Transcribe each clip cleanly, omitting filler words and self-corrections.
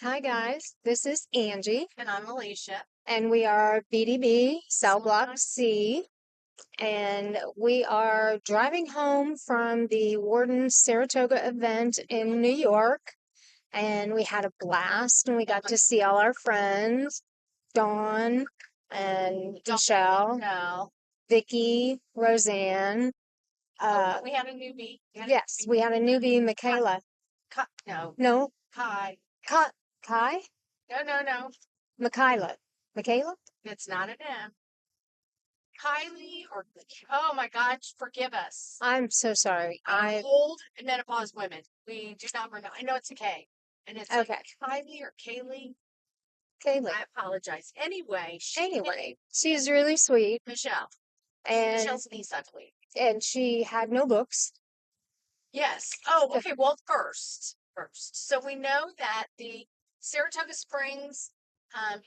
Hi guys, this is Angie, And I'm Alicia. and we are BDB Cell Block C, and we are driving home from the Warden's Saratoga event in New York, and we had a blast, and we got to see all our friends, Dawn and Michelle, No. Vicky, Roseanne. We had a newbie. Yes, we had a newbie, Michaela. No. No, Kai. Kai? No. Michaela. Michaela? It's not an M. Kylie or oh my gosh, forgive us. I'm so sorry. Old menopause women. We do not remember. I know it's a K. And it's Okay. like Kylie or Kaylee. Kaylee. I apologize. Anyway, She's really sweet, Michelle. and Michelle's niece, I believe. she had no books. Yes. Oh, okay. Well, first. So we know that the Saratoga Springs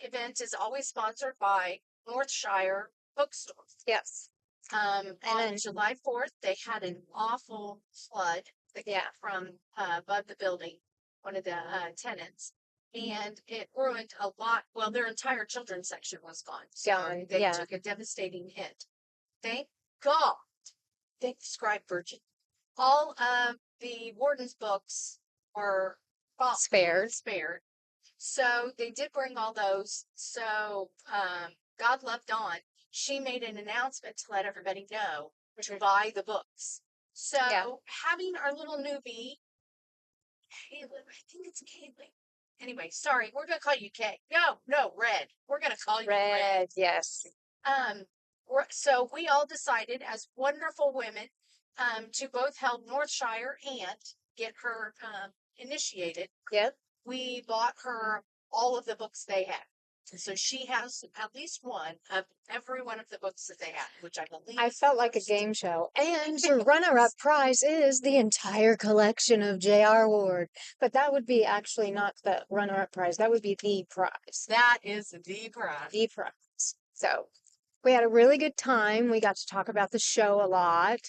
event is always sponsored by Northshire Bookstore. Yes. On July 4th, they had an awful flood that came from above the building, one of the tenants, and it ruined a lot. Well, their entire children's section was gone. So they took a devastating hit. Thank God they described Virgin. All of the warden's books were Spared. So they did bring all those. So God love Dawn. She made an announcement to let everybody know to buy the books. So having our little newbie, Caleb, I think it's Caleb. Anyway, sorry, we're gonna call you Kay. No, Red. We're gonna call you Red. Yes. So we all decided as wonderful women to both help Northshire and get her initiated. Yep. We bought her all of the books they had. So she has at least one of every one of the books that they have, which I believe. I felt like a game show. And your runner-up prize is the entire collection of J.R. Ward. But that would be actually not the runner-up prize. That would be the prize. That is the prize. The prize. So we had a really good time. We got to talk about the show a lot.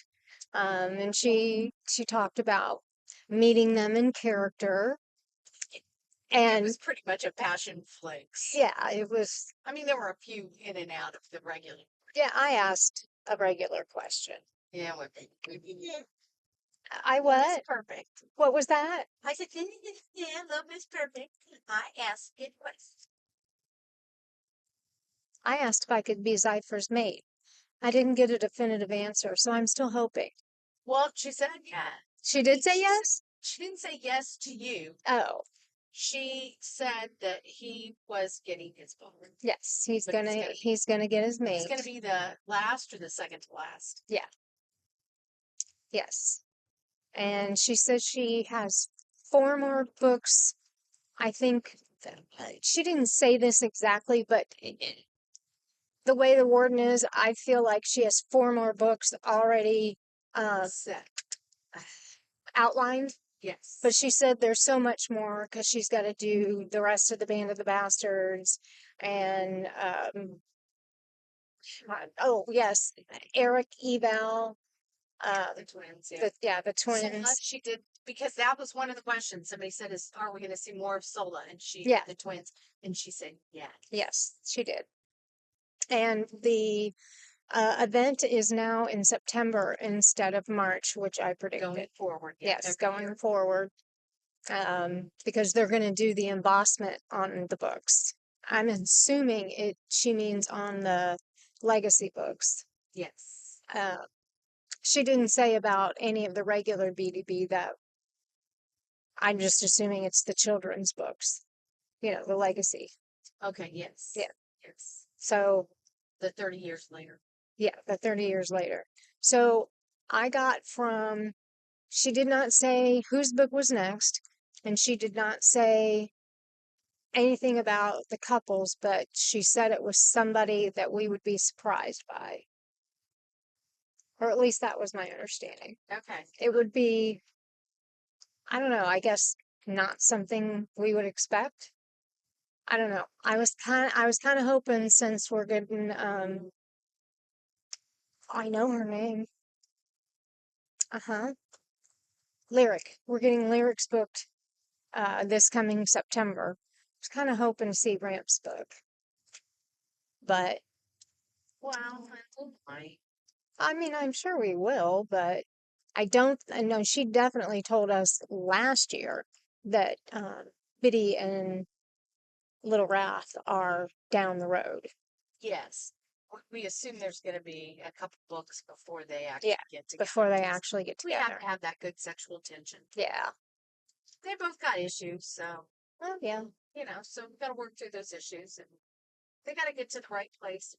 And she talked about meeting them in character. And it was pretty much a passion flicks. Yeah, it was. I mean, there were a few in and out of the regular. Yeah, I asked a regular question. Yeah, I what? Perfect. What was that? I said, yeah, love is perfect. I asked it question. I asked if I could be Zypher's mate. I didn't get a definitive answer, so I'm still hoping. Well, she said yeah. She did say yes? She didn't say yes to you. Oh. She said that he was getting his book. Yes, he's gonna get his mate. It's gonna be the last or the second to last. Yeah. Yes. And she says she has 4 more books. I think she didn't say this exactly, but the way the warden is, I feel like she has 4 more books already outlined. Yes. But she said there's so much more because she's got to do the rest of the Band of the Bastards and oh yes, Eric Eval. The twins, the twins. So she did, because that was one of the questions. Somebody said, are we going to see more of Sola? And she the twins. And she said, yeah. Yes, she did. And the event is now in September instead of March, which I predicted. Going forward. Yes, going forward. Because they're going to do the embossment on the books. I'm assuming she means on the legacy books. Yes. She didn't say about any of the regular BDB, that I'm just assuming it's the children's books, the legacy. Okay, yes. Yeah. Yes. So the 30 years later. Yeah, the 30 years later. So I got she did not say whose book was next, and she did not say anything about the couples, but she said it was somebody that we would be surprised by. Or at least that was my understanding. Okay. It would be, I don't know, I guess not something we would expect. I don't know. I was kind of hoping, since we're getting I know her name. Lyric. We're getting Lyric's booked this coming September. was kind of hoping to see Ramp's book, but Well, I I mean, I'm sure we will, but I know she definitely told us last year that Biddy and Little Wrath are down the road. yes. We assume there's going to be a couple books before they Yeah, actually get together. before they actually get We have together. to have that good sexual tension. Yeah. They both got issues, so, Well, yeah. you know, so we've got to work through those issues and they got to get to the right place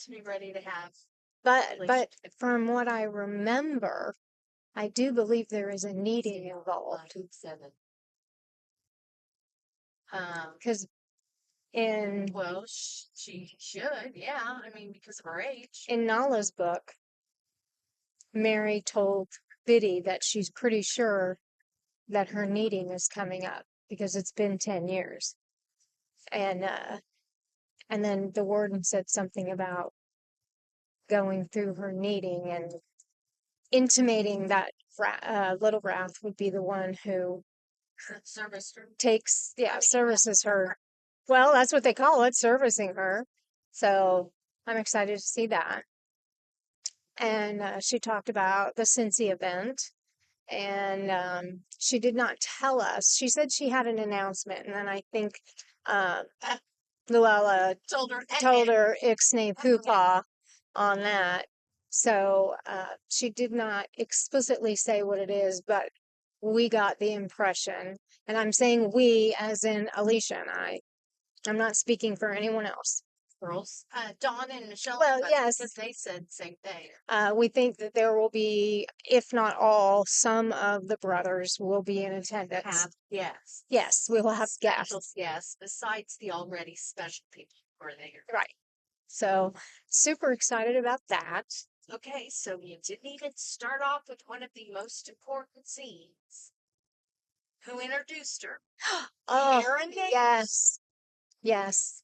to be ready to have. But from what I remember, I do believe there is a kneading involved. 7. Because in Well, she should, yeah. I mean, because of her age. in Nala's book, Mary told Biddy that she's pretty sure that her kneading is coming up because it's been 10 years. And then the warden said something about going through her kneading and intimating that Little Wrath would be the one who Serviced her. services her. Well, that's what they call it, servicing her. So I'm excited to see that. And she talked about the Cincy event, and she did not tell us. She said she had an announcement, and then I think uh, Luella Told her ixnay poopah on that. So she did not explicitly say what it is, but we got the impression, and I'm saying we as in Alicia and I. I'm not speaking for anyone else. girls. Dawn and Michelle. Well, yes. Because they said the same thing. We think that there will be, if not all, some of the brothers will be in attendance. Yes. Yes, we will have Special guests. guests besides the already special people who are there. Right. So super excited about that. Okay, so you didn't even start off with one of the most important scenes. Who introduced her? Oh, Aaron did? yes. Yes.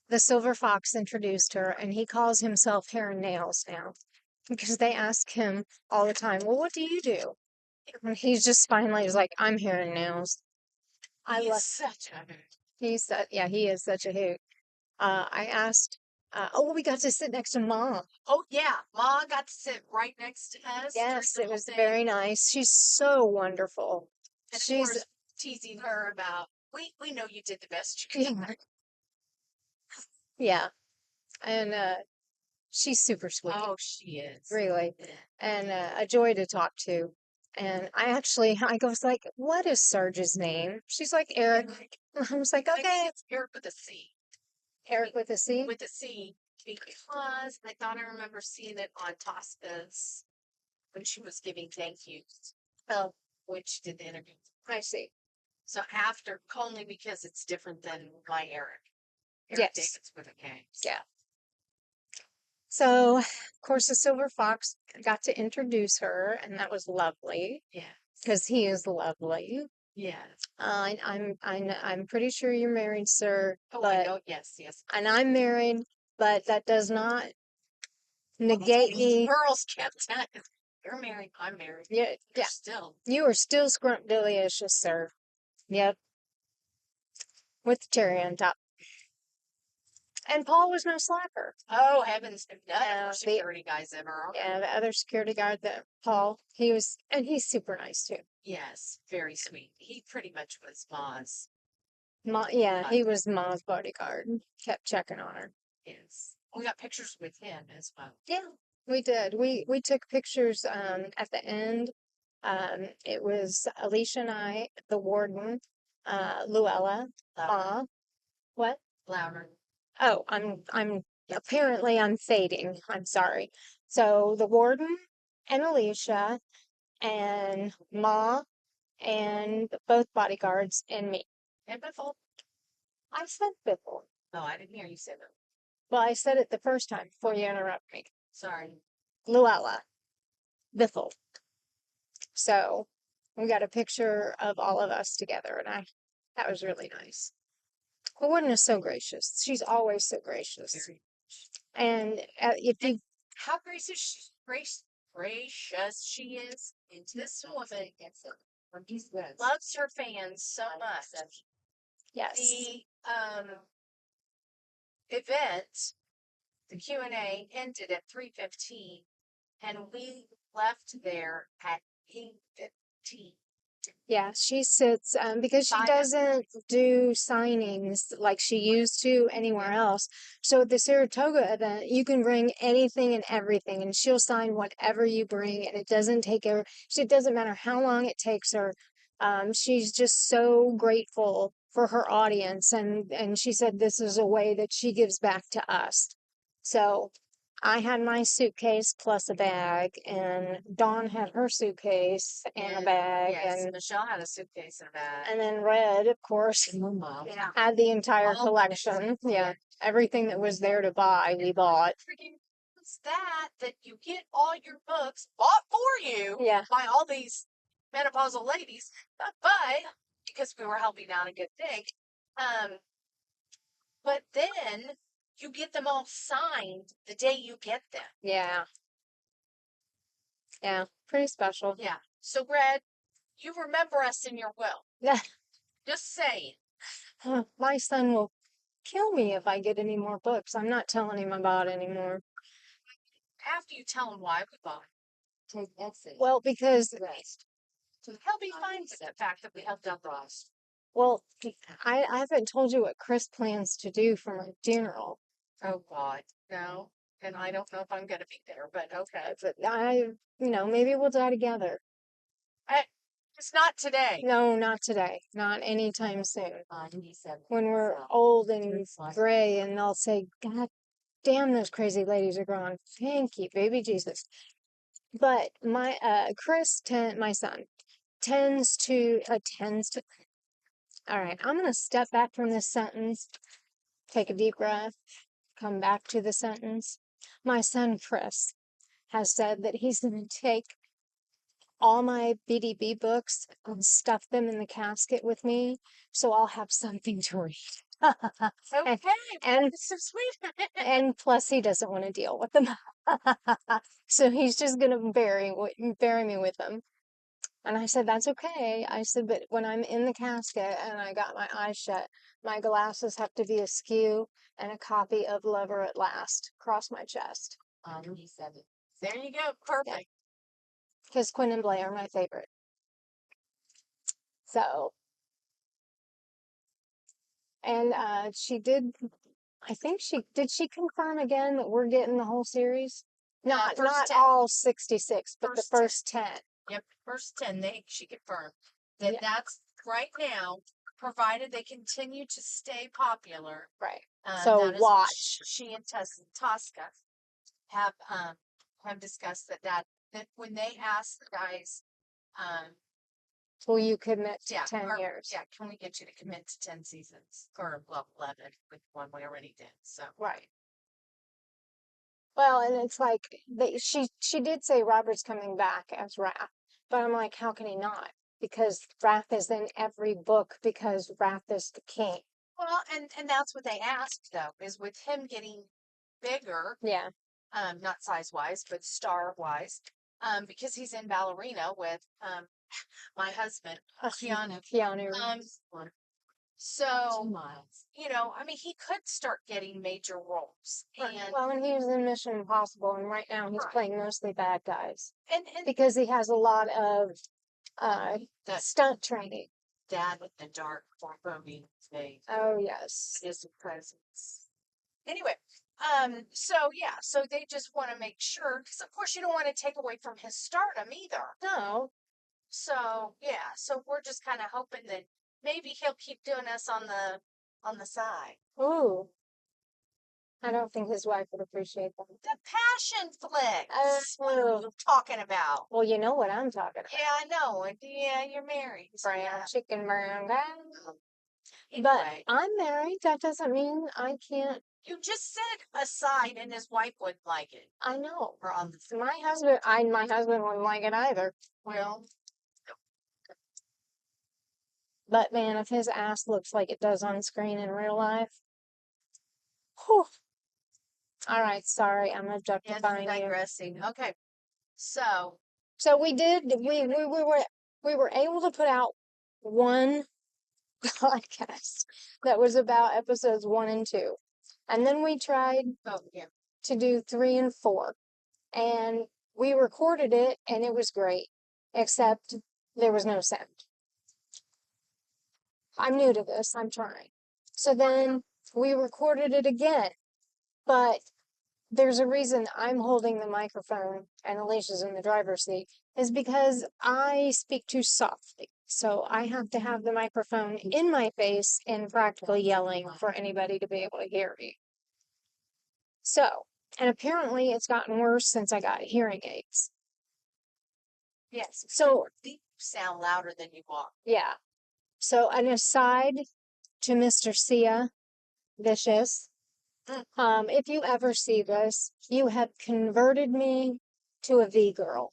The Silver Fox introduced her, and he calls himself Hair and Nails now because they ask him all the time, well, what do you do? And he's just finally like, I'm Hair and Nails. I love such a hoot. he is such a hoot. I asked, oh, we got to sit next to Mom. Oh, yeah. Ma got to sit right next to us. Yes, it was very nice. She's so wonderful. And She's of course, teasing her about, we know you did the best you could. yeah. Yeah. And she's super sweet. Oh, she is. Really. And a joy to talk to. And I was like, what is Sarge's name? She's like, Eric. I was like, I think okay. it's Eric with a C. Eric with a C? With a C, because I thought I remember seeing it on Tosca's when she was giving thank yous. Oh, When she did the interview. I see. So after, only because it's different than my Eric. Yes. Davis with a K. Yeah. So, of course, the Silver Fox got to introduce her, and that was lovely. Yeah. Because he is lovely. Yes. I'm pretty sure you're married, sir. Oh, but, I know. Yes, yes. And I'm married, but that does not negate me. Girls kept telling us, you're married, I'm married. Yeah, You're still. You are still scrumptious, sir. Yep. With the cherry on top. And Paul was no slacker. Oh, heavens. None No, of our security guys ever are. Yeah, the other security guard, Paul, and he's super nice too. Yes, very sweet. He pretty much was Ma's. He was Ma's bodyguard. Kept checking on her. Yes. We got pictures with him as well. Yeah, we did. We took pictures at the end. It was Alicia and I, the warden, Luella, Ma. What? Louder. Oh, apparently I'm fading. I'm sorry. So the warden and Alicia and Ma and both bodyguards and me. And Biffle. I said Biffle. Oh, I didn't hear you say that. Well, I said it the first time before you interrupt me. Sorry. Luella. Biffle. So we got a picture of all of us together, and that was really nice. The warden is so gracious. She's always so gracious. Very. And how gracious she is. And this woman loves her fans so much. Yes. The event, the Q&A ended at 3:15, and we left there at 8:15. Yeah, she sits because she doesn't do signings like she used to anywhere else. So at the Saratoga event, you can bring anything and everything, and she'll sign whatever you bring, and it doesn't take her. It doesn't matter how long it takes her. She's just so grateful for her audience, and she said this is a way that she gives back to us. So I had my suitcase plus a bag, and Dawn had her suitcase and a bag, Yes, and Michelle had a suitcase and a bag. and then Red, of course, Yeah. had the entire All collection. Yeah, everything that was there to buy, we bought. Freaking it's that you get all your books bought for you Yeah, by all these menopausal ladies, but because we were helping out a good thing. But then you get them all signed the day you get them. yeah, yeah, pretty special. Yeah. So, Red, you remember us in your will. Yeah, Just saying. my son will kill me if I get any more books. I'm not telling him about anymore. After you tell him why we bought it. Well, because So he'll be fine with the fact that we helped out Ross. well, I haven't told you what Chris plans to do for my funeral. Oh God, no. And I don't know if I'm gonna be there, but okay. But maybe we'll die together. It's not today. No, not today. Not anytime soon. When we're old and gray, and they'll say, God damn, those crazy ladies are gone. Thank you, baby Jesus. But my my son, attends to. All right, I'm gonna step back from this sentence, take a deep breath, come back to the sentence. My son Chris has said that he's gonna take all my BDB books and stuff them in the casket with me, so I'll have something to read. Okay, and it's so sweet. and plus he doesn't want to deal with them, so he's just gonna bury me with them. And I said that's okay. I said, but when I'm in the casket and I got my eyes shut, my glasses have to be askew and a copy of Lover at Last across my chest. He said it. There you go, perfect. Because Quinn and Blair are my favorite. So, and she did. I think she confirm again that we're getting the whole series? Not 10. all 66, but the first 10. Yep, first 10. She confirmed that that's right now, provided they continue to stay popular. Right. So watch. She and Tosca have discussed that when they ask the guys, will you commit to 10 or, years? Yeah, can we get you to commit to 10 seasons? Or, well, 11 with one we already did. So Right. Well, and it's like she did say Robert's coming back as Wrath, but I'm like, how can he not? Because Wrath is in every book because Wrath is the king. well, and that's what they asked though, is with him getting bigger, Yeah. not size wise, but star wise, because he's in Ballerina with my husband, Keanu. So, 2 miles. I mean, he could start getting major roles. And well, and he was in Mission Impossible, and right now he's playing mostly bad guys. And because he has a lot of stunt training. Dad with the dark foreboding face. Oh yes. His presence. Anyway, so they just want to make sure, because of course you don't want to take away from his stardom either. No. So so we're just kind of hoping that maybe he'll keep doing us on the side. Ooh. I don't think his wife would appreciate that. The passion flick. What Oh. are you talking about? Well, you know what I'm talking about. Yeah, I know. Yeah, you're married. Brown chicken, brown guy. Anyway, but I'm married. That doesn't mean I can't. You just said aside, and his wife wouldn't like it. I know. Or on the my husband wouldn't like it either. Well, but man, if his ass looks like it does on screen in real life, whew. All right, sorry, I'm objectifying you. Digressing. Okay, so we did. We were able to put out one podcast that was about episodes 1 and 2. And then we tried to do 3 and 4. And we recorded it and it was great, except there was no sound. I'm new to this, I'm trying. So then we recorded it again, but there's a reason I'm holding the microphone and Alicia's in the driver's seat, is because I speak too softly. So I have to have the microphone in my face and practically yelling for anybody to be able to hear me. So, and apparently it's gotten worse since I got hearing aids. Yes. So you sound louder than you walk. Yeah. So an aside to Mr. Sia Vicious, if you ever see this, you have converted me to a V girl.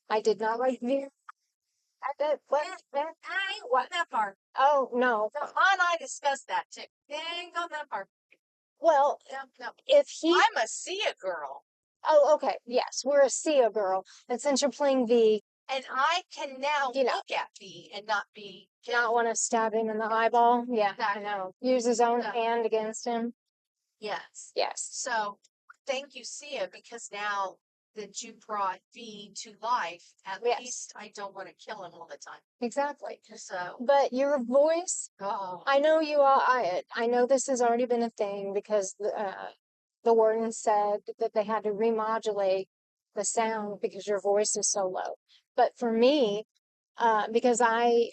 I did not like V. What that part? Oh no. On I discussed that too. Ain't on that part. Well, No. if he, I'm a Sia girl. Oh, okay. Yes, we're a Sia girl, and since you're playing V, and I can now look at V and not be not want to stab him in the eyeball. Yeah, I know. Use his own hand against him. Yes. Yes. So thank you, Sia, because now that you brought V to life, at least I don't want to kill him all the time. Exactly. So, but your voice, I know you all. I know this has already been a thing because the warden said that they had to remodulate the sound because your voice is so low. But for me, because I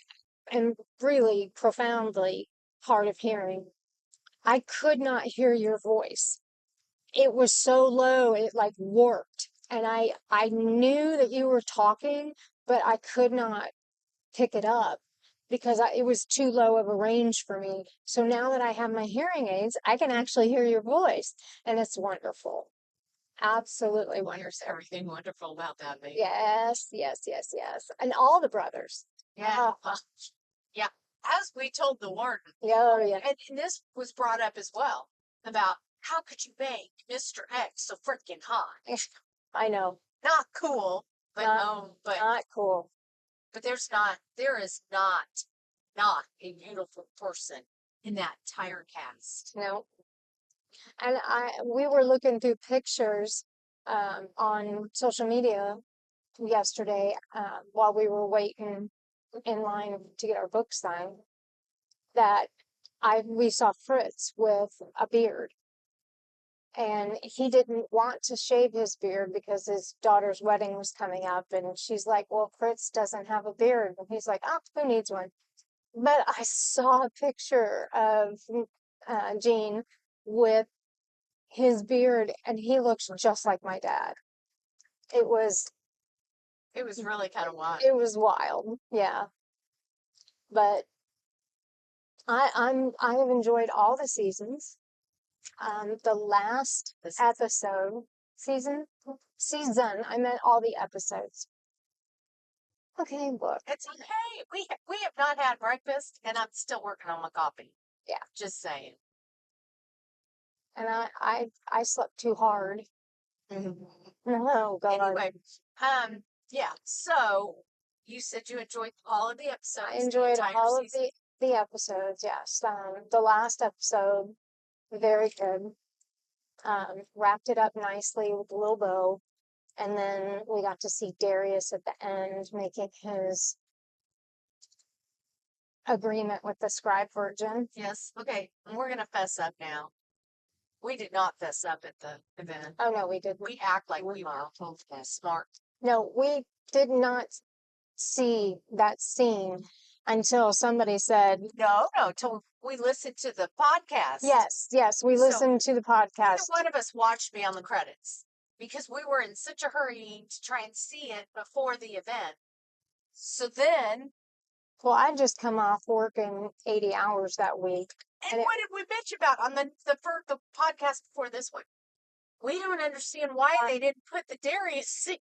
am really profoundly hard of hearing, I could not hear your voice. It was so low, it like warped. And I knew that you were talking, but I could not pick it up because it was too low of a range for me. So now that I have my hearing aids, I can actually hear your voice, and it's wonderful. Absolutely wonderful. There's everything wonderful about that, baby. Yes, yes, yes, yes. And all the brothers. Yeah. Yeah. As we told the warden. Yeah, yeah. And this was brought up as well about how could you make Mr. X so freaking hot? I know. Not cool, but not cool. But there is not a beautiful person in that entire cast. No. And we were looking through pictures on social media yesterday while we were waiting in line to get our book signed, that we saw Fritz with a beard. And he didn't want to shave his beard because his daughter's wedding was coming up. And she's like, well, Fritz doesn't have a beard. And he's like, oh, who needs one? But I saw a picture of Gene with his beard, and he looks just like my dad. It was really kind of wild. It was wild, yeah. But I have enjoyed all the seasons. The last episode, season, I meant all the episodes. Okay, look. It's okay. We have not had breakfast, and I'm still working on my coffee. Yeah. Just saying. And I slept too hard. Oh, God. Anyway, yeah. So you said you enjoyed all of the episodes. I enjoyed all of the episodes. Yes. The last episode, very good. Wrapped it up nicely with a little bow, and then we got to see Darius at the end making his agreement with the scribe virgin. Yes. Okay. We're gonna fess up now. We did not fess up at the event. Oh no, we didn't. We act like we were smart. No, we did not see that scene until somebody said no, till we listened to the podcast. Yes, we listened to the podcast. Neither one of us watched Beyond the Credits because we were in such a hurry to try and see it before the event. So then, well, I just come off working 80 hours that week. And what did we bitch about on the podcast before this one? We don't understand why they didn't put the Darius scene.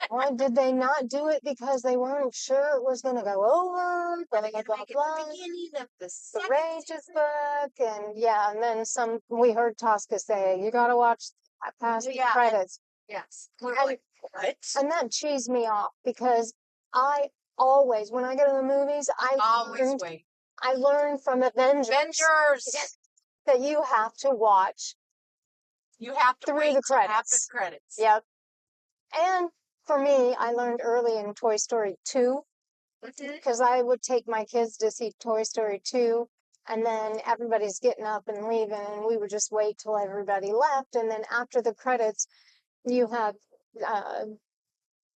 Why did they not do it? Because they weren't sure it was going to go over. Blah, blah, blah, blah. The beginning of the Rage's book, and then we heard Tosca say, "You got to watch past the credits." Yes, we're like, what? And that cheesed me off because I always, when I go to the movies, I learned from Avengers that you have to watch You have to through wait the till after credits. the credits. Yep. And for me, I learned early in Toy Story 2 because I would take my kids to see Toy Story 2, and then everybody's getting up and leaving, and we would just wait till everybody left. And then after the credits, you have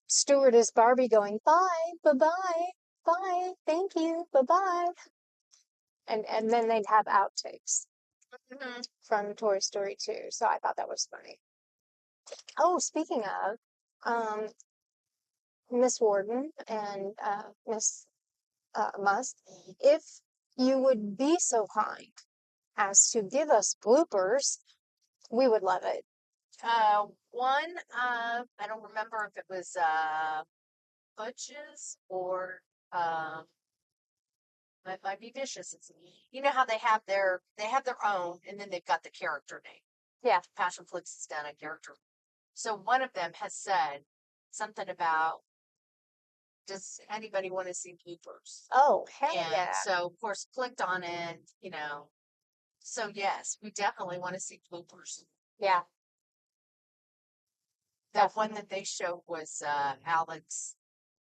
Stewardess Barbie going, bye, bye-bye, bye, thank you, bye-bye. And then they'd have outtakes from Toy Story 2. So I thought that was funny. Oh, speaking of, Miss Warden and Miss Musk, if you would be so kind as to give us bloopers, we would love it. One, I don't remember if it was Butch's or it might be Vicious. You know how they have their own, and then they've got the character name. Yeah. Passion Flix has done a character. So one of them has said something about, does anybody want to see bloopers? Oh, hell And yeah. so of course clicked on it, you know. So yes, we definitely want to see bloopers. Yeah. That one that they showed was Alex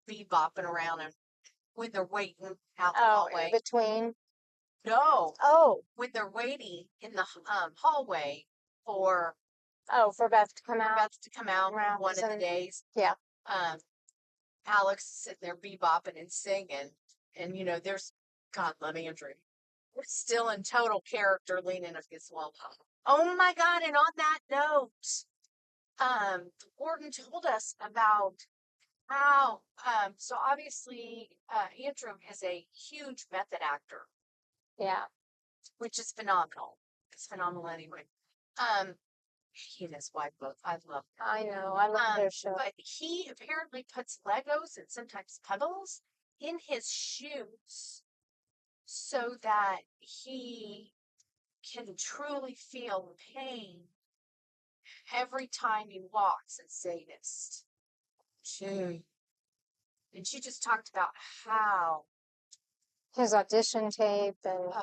bebopping around and when they're waiting out the hallway. In between? No. Oh. When they're waiting in the hallway for for Beth to come out. Beth to come out one of the days. Yeah. Alex is sitting there bebopping and singing, and you know, there's God love Andrew. We're still in total character leaning against the wall. Oh my God, and on that note, Gordon told us about how, so obviously, Andrew is a huge method actor. Yeah. Which is phenomenal. It's phenomenal anyway. He and his wife both, I love them. I know, I love their show. But he apparently puts Legos and sometimes pebbles in his shoes so that he can truly feel the pain every time he walks as sadist. And she just talked about how his audition tape and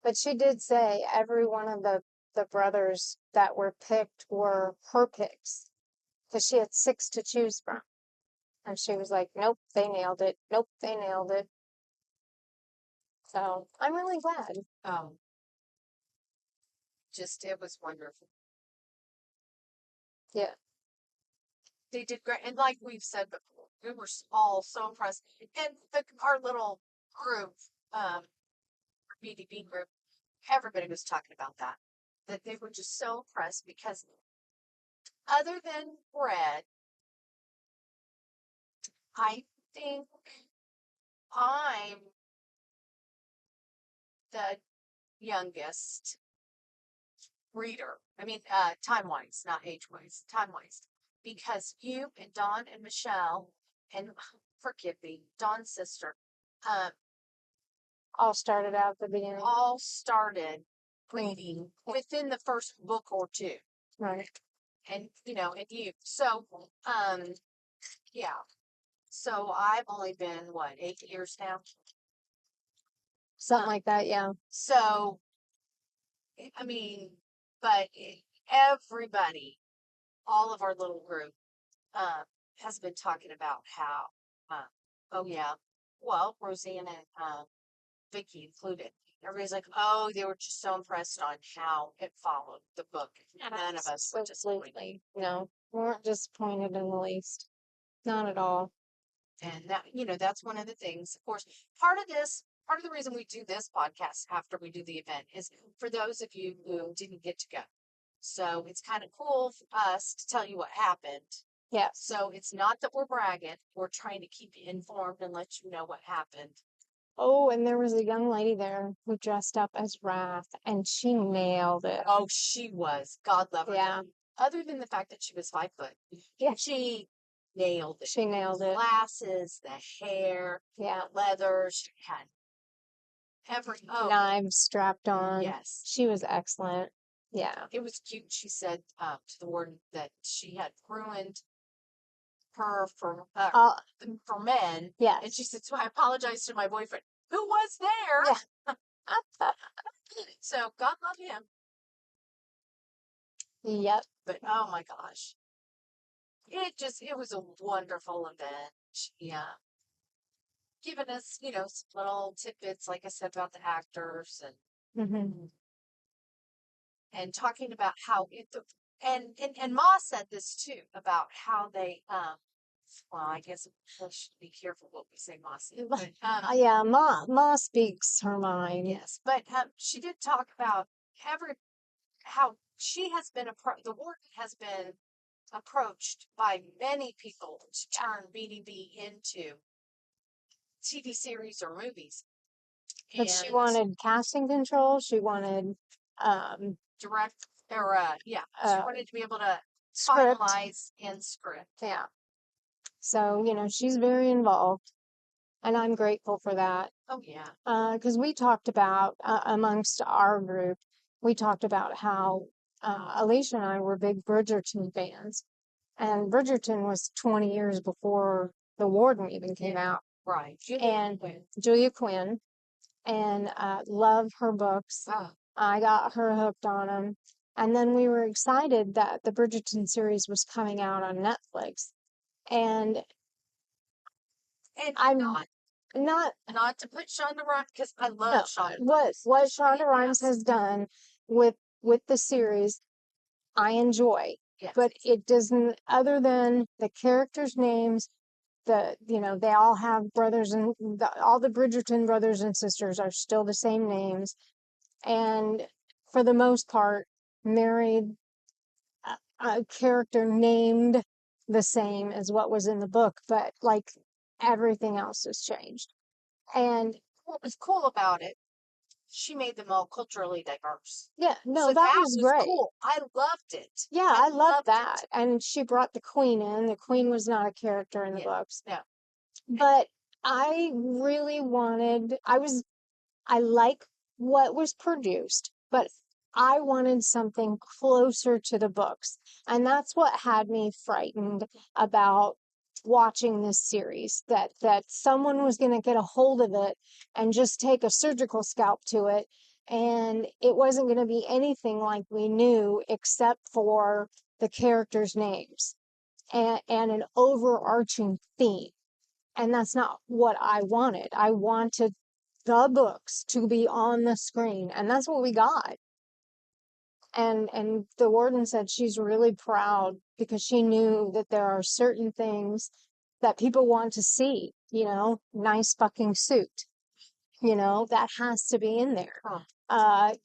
but she did say every one of the brothers that were picked were her picks because she had 6 to choose from. And she was like, nope, they nailed it. Nope, they nailed it. So I'm really glad. It was wonderful. Yeah. They did great. And like we've said before, we were all so impressed. And our little group, BDB group, everybody was talking about that they were just so impressed because other than Brad, I think I'm the youngest reader. I mean, time-wise, not age-wise, time-wise. Because you and Dawn and Michelle, and forgive me, Dawn's sister, all started out at the beginning. All started reading within the first book or two. Right. And, you know, and you. So, yeah. So I've only been, 8 years now? Something like that, yeah. So, I mean, but everybody, all of our little group, has been talking about how, oh yeah, well, Roseanne and Vicky included. Everybody's like, oh, they were just so impressed on how it followed the book. None of us were disappointed. No, we weren't disappointed in the least. Not at all. And that, you know, that's one of the things. Of course, part of the reason we do this podcast after we do the event is for those of you who didn't get to go. So it's kind of cool for us to tell you what happened. Yeah. So it's not that we're bragging. We're trying to keep you informed and let you know what happened. Oh, and there was a young lady there who dressed up as Wrath, and she nailed it. Oh, she was. God love her. Yeah. Other than the fact that she was 5 foot. Yeah. She nailed it. She nailed it. Glasses, the hair, yeah, the leather. She had knives strapped on. Yes. She was excellent. Yeah. It was cute. She said to the warden that she had ruined her for men. Yeah. And she said, so I apologized to my boyfriend. who was there. Yeah. So God love him. Yep. But oh my gosh. It was a wonderful event. Yeah. Giving us, some little tidbits, like I said, about the actors Mm-hmm. and talking about how and Ma said this too about how they well, I guess we should be careful what we say Ma said. But Yeah, Ma speaks her mind. yes, but she did talk about how she has been the warden has been approached by many people to turn BDB into TV series or movies. But she wanted casting control. She wanted direct or she wanted to be able to script. finalize in script. Yeah. So, she's very involved, and I'm grateful for that. Oh yeah. Because we talked about amongst our group, we talked about how Alicia and I were big Bridgerton fans, and Bridgerton was 20 years before The Warden even came out. Right. Julia Quinn, and love her books. Oh. I got her hooked on them. And then we were excited that the Bridgerton series was coming out on Netflix. And I'm not to put Shonda Rhimes, because I love Shonda. What Shonda Rhimes has done with the series, I enjoy. Yes. But it doesn't, other than the characters' names, they all have brothers, and all the Bridgerton brothers and sisters are still the same names. And for the most part, married a character named the same as what was in the book, but like everything else has changed. And what was cool about it, she made them all culturally diverse. Yeah, no, so that was great. Cool. I loved it. Yeah, I loved that. And she brought the queen in. The queen was not a character in the books. No. But I really I like what was produced, but I wanted something closer to the books. And that's what had me frightened about watching this series, that someone was going to get a hold of it and just take a surgical scalp to it, and it wasn't going to be anything like we knew except for the characters' names and an overarching theme. And that's not what I wanted. I wanted the books to be on the screen, and that's what we got. And the warden said she's really proud because she knew that there are certain things that people want to see, nice fucking suit, that has to be in there.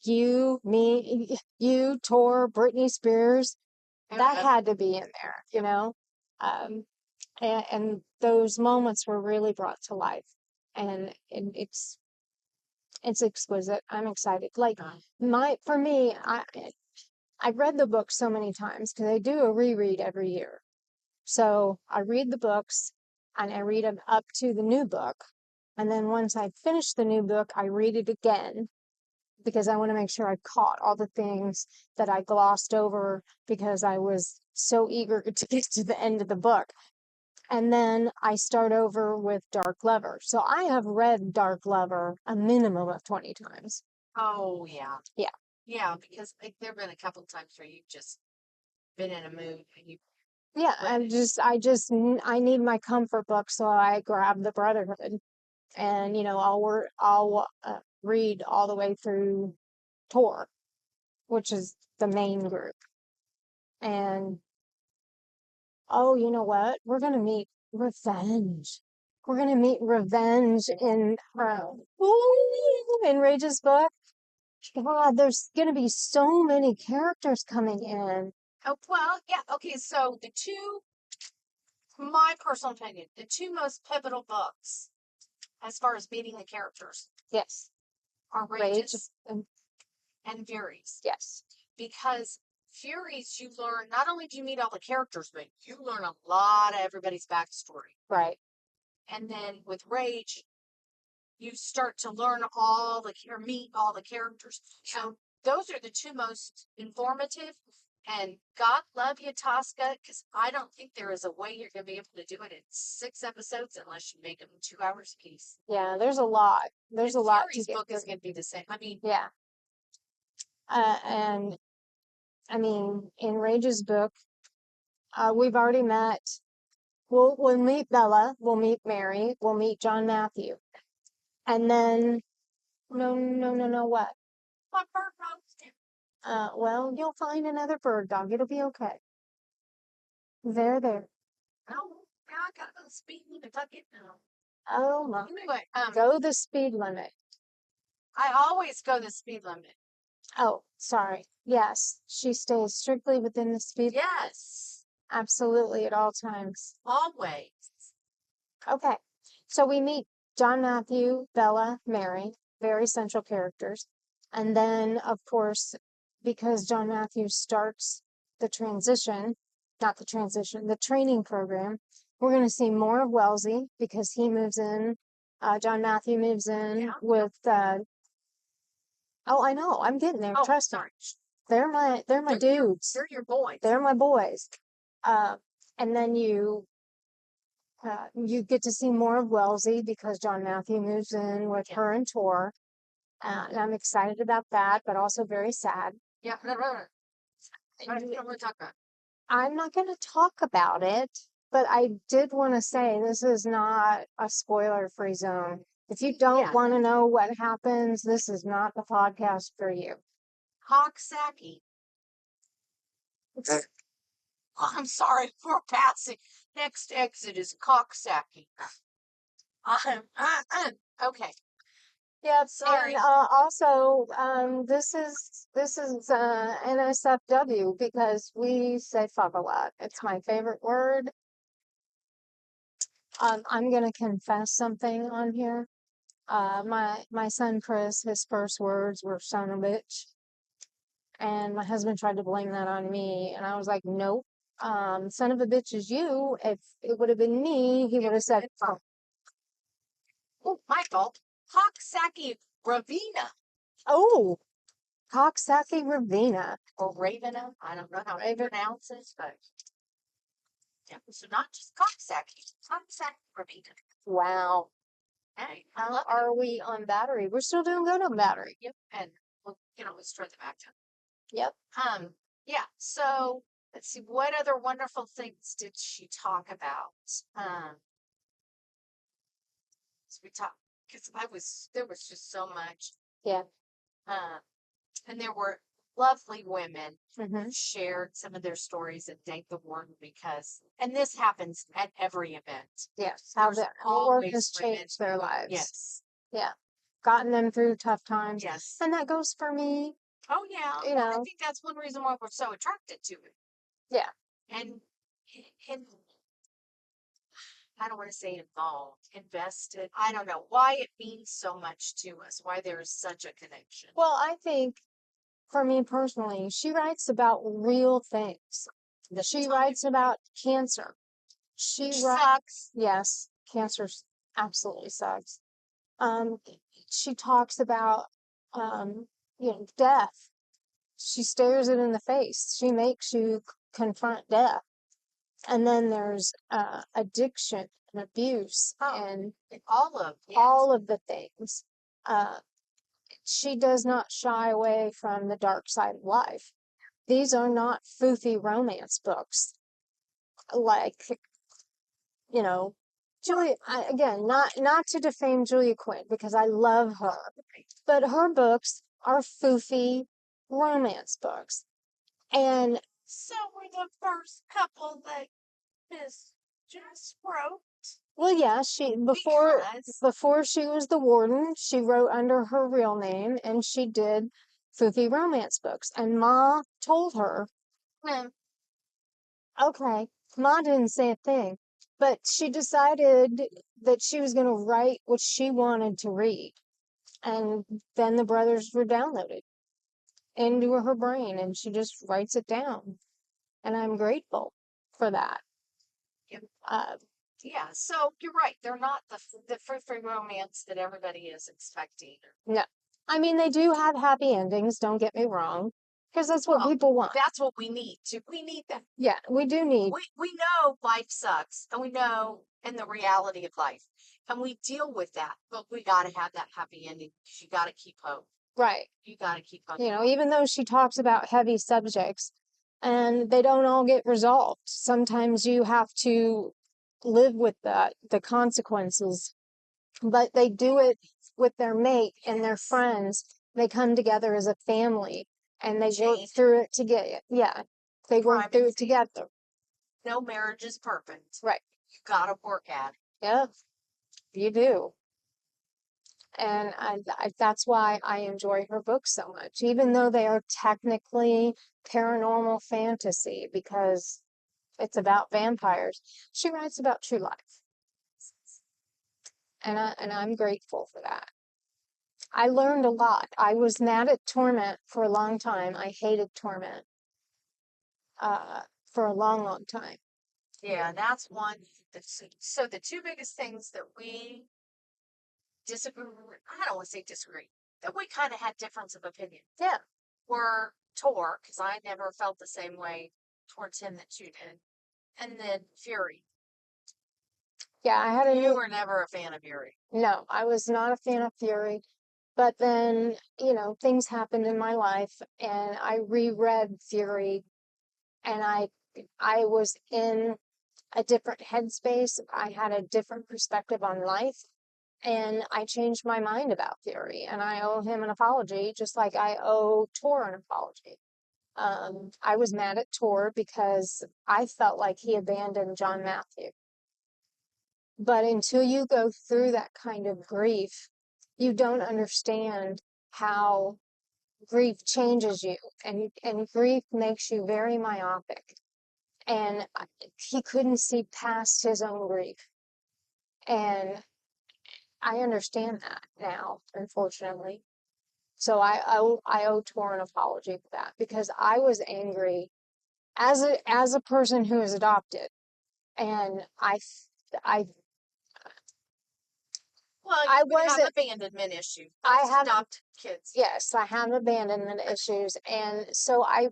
You, me, you, Tor, Britney Spears, that had to be in there, and those moments were really brought to life, and it's exquisite. I'm excited. Like for me, I've read the book so many times because I do a reread every year. So I read the books and I read them up to the new book. And then once I finish the new book, I read it again because I want to make sure I caught all the things that I glossed over because I was so eager to get to the end of the book. And then I start over with Dark Lover. So I have read Dark Lover a minimum of 20 times. Oh, yeah. Yeah. Yeah, because there have been a couple of times where you've just been in a mood and you. Yeah, I need my comfort book, so I grab the Brotherhood, and I'll read all the way through Tor, which is the main group. And oh, you know what? We're gonna meet Revenge. We're gonna meet Revenge in Rage's book. God, there's gonna be so many characters coming in. Oh, well, yeah, okay, so my personal opinion, the two most pivotal books as far as meeting the characters. Yes. Are Rage's and Furies. Yes. Because Furies, you learn, not only do you meet all the characters, but you learn a lot of everybody's backstory. Right. And then with Rage, you start to learn meet all the characters. So those are the two most informative And God love you, Tosca, because I don't think there is a way you're going to be able to do it in 6 episodes unless you make them 2 hours apiece. Yeah, there's a lot. There's a lot to Terry's get book through. is going to be the same. I mean, Yeah. And I mean, in Rage's book, we've already met. We'll meet Bella. We'll meet Mary. We'll meet John Matthew. And then, no, what? what bird knows? Well, you'll find another bird dog. It'll be okay. There. Oh, yeah, I got a speed limit. I get now. Oh my. Anyway, Go the speed limit. I always go the speed limit. Oh, sorry. Yes, she stays strictly within the speed. Yes, Absolutely at all times. always. Okay. So we meet John Matthew, Bella, Mary, very central characters. And then, of course, because John Matthew starts the the training program, we're going to see more of Wellesley because he moves in. John Matthew moves in Yeah. with, oh, I know, I'm getting there. Oh, Trust me. sorry. They're my dudes. They're your boys. They're my boys. And then you get to see more of Wellesley because John Matthew moves in with her and Tor. And I'm excited about that, but also very sad. Yeah, no. I don't want to talk about. I'm not going to talk about it, but I did want to say this is not a spoiler-free zone. If you don't want to know what happens, this is not the podcast for you. Coxsackie. Oh, I'm sorry for passing. Next exit is Coxsackie. Okay. Yeah, sorry. And also, this is NSFW because we say fuck a lot. It's my favorite word. I'm gonna confess something on here. My son Chris, his first words were son of a bitch. And my husband tried to blame that on me, and I was like, nope. Son of a bitch is you. If it would have been me, he would have said, fuck. Oh, my fault. Coxsackie Ravina. Oh, Coxsackie Ravina. Or Ravena. I don't know how to pronounce it, but yeah, so not just Coxsackie. Coxsackie Ravina. Wow. Hey, How are we on battery? We're still doing good on battery. Yep. And let's start the back down. Yep. Yeah, so let's see, what other wonderful things did she talk about? So we talked because there was just so much. Yeah. And there were lovely women Mm-hmm. who shared some of their stories and thanked the warden and this happens at every event. Yes. How There's the work always has women changed their who- lives. Yes. Yeah. Gotten them through tough times. Yes. And that goes for me. Oh yeah. You Well, I know. think that's one reason why we're so attracted to it. Yeah. And I don't want to say involved, invested. I don't know why it means so much to us, why there is such a connection. Well, I think for me personally, she writes about real things. She writes about cancer. Sucks. Yes, cancer absolutely sucks. She talks about, death. She stares it in the face. She makes you confront death. And then there's addiction and abuse and all of the things. She does not shy away from the dark side of life. These are not foofy romance books. Like, Julia, again, not to defame Julia Quinn because I love her, but her books are foofy romance books. And so were the first couple that Miss Jess wrote. Well, yeah, before she was the warden, she wrote under her real name and she did foofy romance books. And Ma told her, okay, Ma didn't say a thing, but she decided that she was going to write what she wanted to read. And then the brothers were downloaded into her brain and she just writes it down. And I'm grateful for that. Yep. Yeah, so you're right. They're not the free romance that everybody is expecting. No. I mean, they do have happy endings, don't get me wrong. Because that's what Well, people want. that's what we need. We need that. Yeah, we do need. We know life sucks, and we know in the reality of life, and we deal with that. But we got to have that happy ending because you got to keep hope. Right. You got to keep hope. You know, even though she talks about heavy subjects and they don't all get resolved, sometimes you have to live with the consequences. But they do it with their mate and their friends. They come together as a family and they work through it together. Yeah, they work through it together. No marriage is perfect. Right. You got to work at it. Yeah, you do. And that's why I enjoy her books so much, even though they are technically paranormal fantasy because it's about vampires. She writes about true life. And I'm grateful for that. I learned a lot. I was mad at Torment for a long time. I hated Torment for a long, long time. Yeah, that's one. So the two biggest things that we disagree, I don't want to say disagree, that we kind of had difference of opinion. Yeah. Were Tor, because I never felt the same way towards him that you did. And then Fury. Yeah, I had You were never a fan of Fury. No, I was not a fan of Fury. But then, you know, things happened in my life and I reread Fury and I was in a different headspace. I had a different perspective on life and I changed my mind about Fury and I owe him an apology just like I owe Tor an apology. I was mad at Tor because I felt like he abandoned John Matthew. But until you go through that kind of grief, you don't understand how grief changes you, and grief makes you very myopic. And he couldn't see past his own grief. And I understand that now, unfortunately. So I owe Tor an apology for that because I was angry as a person who is adopted, and I Well, I you have wasn't abandonment issue. I Those have adopted kids. yes, I have abandonment issues, and so I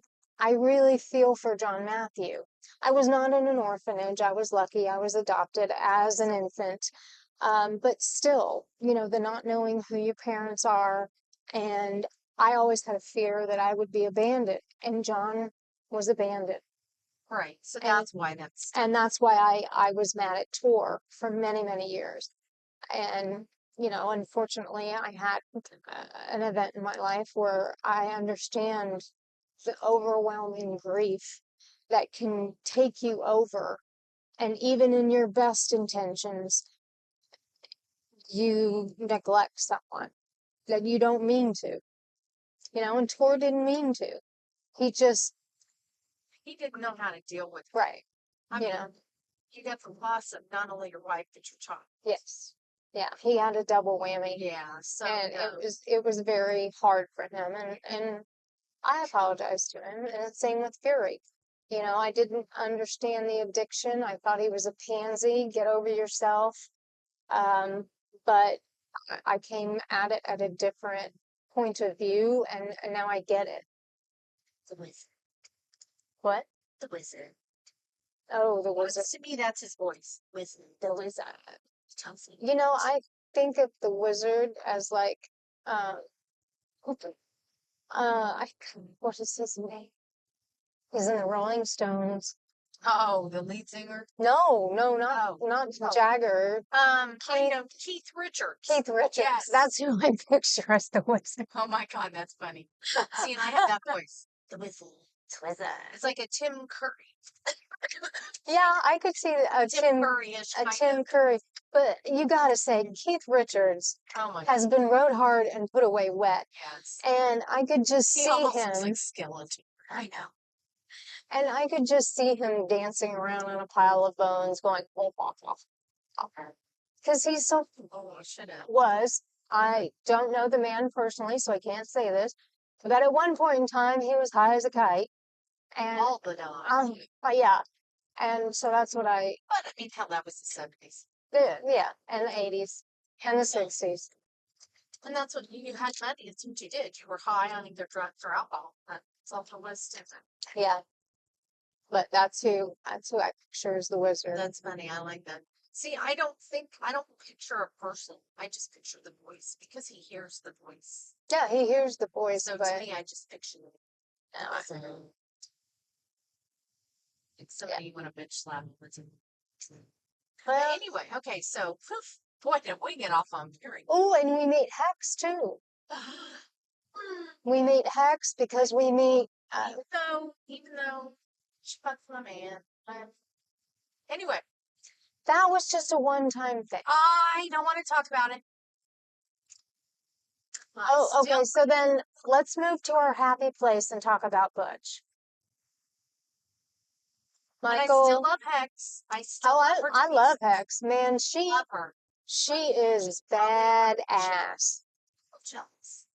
really feel for John Matthew. I was not in an orphanage. I was lucky. I was adopted as an infant. But still, you know, the not knowing who your parents are, and I always had a fear that I would be abandoned, and John was abandoned. Right. So And that's why that's why I was mad at Tor for many, many years. And, you know, unfortunately, I had an event in my life where I understand the overwhelming grief that can take you over. And even in your best intentions, you neglect someone that you don't mean to. You know, and Tor didn't mean to. He just, he didn't know how to deal with it. right. I You mean, know, you got the loss of not only your wife but your child. yes. Yeah, he had a double whammy. Yeah. So And it was very hard for him and I apologize to him, and it's same with Fury. You know, I didn't understand the addiction. I thought he was a pansy, get over yourself. But I came at it at a different point of view, and now I get it. The wizard. What? The wizard. Oh, the wizard. To me, that's his voice. Wizard. The wizard. You know, I think of the wizard as like, I, what is his name? He's in the Rolling Stones. Oh, the lead singer? No, not Jagger. I know Keith Richards. Keith Richards. Yes. That's who I picture as the wizard. Oh my God, that's funny. See, and I have that voice. The wizard. It's like a Tim Curry. Yeah, I could see a Tim Curry-ish. A Tim Curry. But you gotta say, Keith Richards has been rode hard and put away wet. Yes. And I could just see him. Looks like skeleton. I know. And I could just see him dancing around on a pile of bones going, because he's so, I don't know the man personally, so I can't say this, but at one point in time, he was high as a kite. And, all the time. Yeah. And so that's what I. But I mean, hell, that was the 70s. Yeah, and the 80s and the 60s. And that's what you had money. It's what you did. You were high on either drugs or alcohol. That's all there was to it. Yeah. But that's who I picture as the wizard. That's funny. I like that. See, I don't picture a person. I just picture the voice because he hears the voice. Yeah, he hears the voice, So but to me, I just picture it. no, It's somebody you want to bitch slap. But well, anyway, okay, so poof, boy, did we get off on Fury. oh, and we meet Hex too. We meet Hex because we meet. Even though she fucks my man. Anyway, That was just a one-time thing. I don't want to talk about it. Oh, okay. So then let's move to our happy place and talk about Butch. I Michael. still love Hex. I love Hex. Man, love her. she is badass. I'm jealous.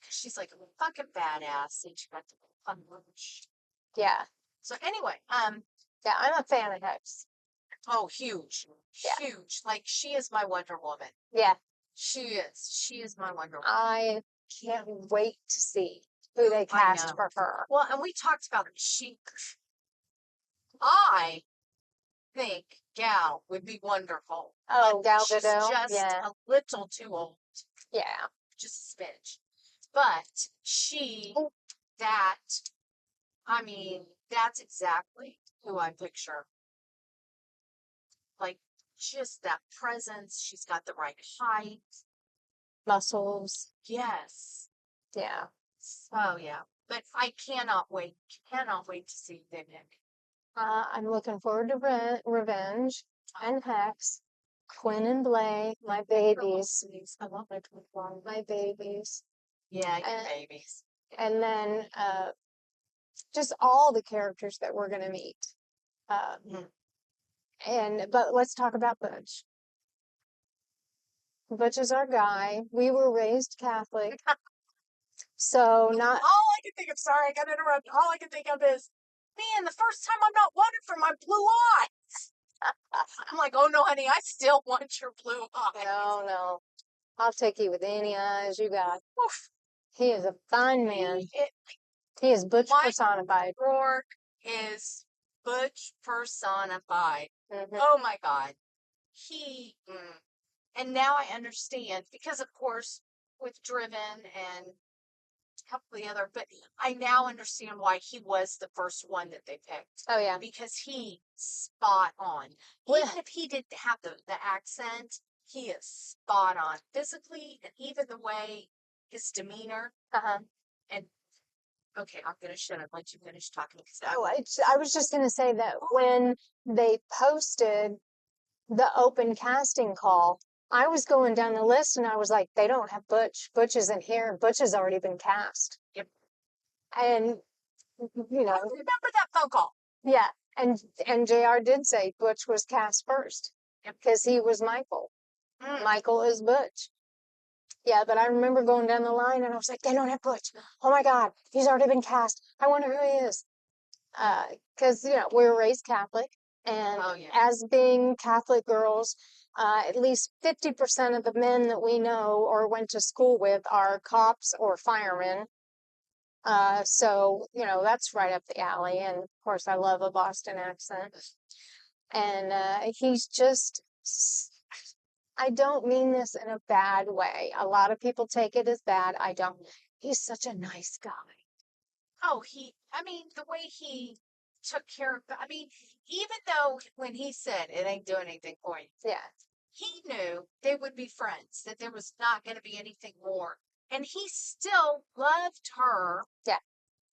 She's like a fucking badass, and she got the fun lunch. Yeah. So anyway, yeah, I'm a fan of Hex. Oh, huge, Yeah. huge. Like she is my Wonder Woman. Yeah. She is my Wonder Woman. I can't wait to see who they cast for her. Well, and we talked about it. I think Gal would be wonderful. Oh, Gal she's Gadot. just Yeah. a little too old. Yeah. Just a smidge. But that's exactly who I picture. Like, just that presence. She's got the right height. Muscles. Yes. Yeah. Oh, yeah. But I cannot wait to see Vivian. I'm looking forward to Revenge and Hex, Quinn and Blake, my babies. I love my twin blonde. My babies. Yeah, your babies. And then just all the characters that we're going to meet. But let's talk about Butch. Butch is our guy. We were raised Catholic. So not all I can think of, sorry, I got to interrupt. All I can think of is, man, the first time I'm not wanted for my blue eyes. I'm like, oh no, honey, I still want your blue eyes. No. I'll take you with any eyes you got. Oof. He is a fine man. He is Butch personified. Rourke is Butch personified. Mm-hmm. Oh my God. And now I understand because, of course, with Driven and a couple of the other, but I now understand why he was the first one that they picked. Oh, yeah. Because he spot on. Even if he didn't have the accent, he is spot on. Physically, and even the way his demeanor. And okay, I'm going to shut up. Let you finish talking. I was just going to say that when they posted the open casting call, I was going down the list and I was like, they don't have Butch. Butch isn't here. Butch has already been cast. Yep. And, you know. I remember that phone call. Yeah. And JR did say Butch was cast first. Yep. Because he was Michael. Michael is Butch. Yeah, but I remember going down the line and I was like, they don't have Butch. Oh my God, he's already been cast. I wonder who he is. Because, we were raised Catholic. And as being Catholic girls, at least 50% of the men that we know or went to school with are cops or firemen. So, that's right up the alley. And of course, I love a Boston accent. And he's just, I don't mean this in a bad way. A lot of people take it as bad. I don't. He's such a nice guy. Oh, the way he took care of, even though when he said it ain't doing anything for you. Yeah. He knew they would be friends, that there was not going to be anything more. And he still loved her. Yeah.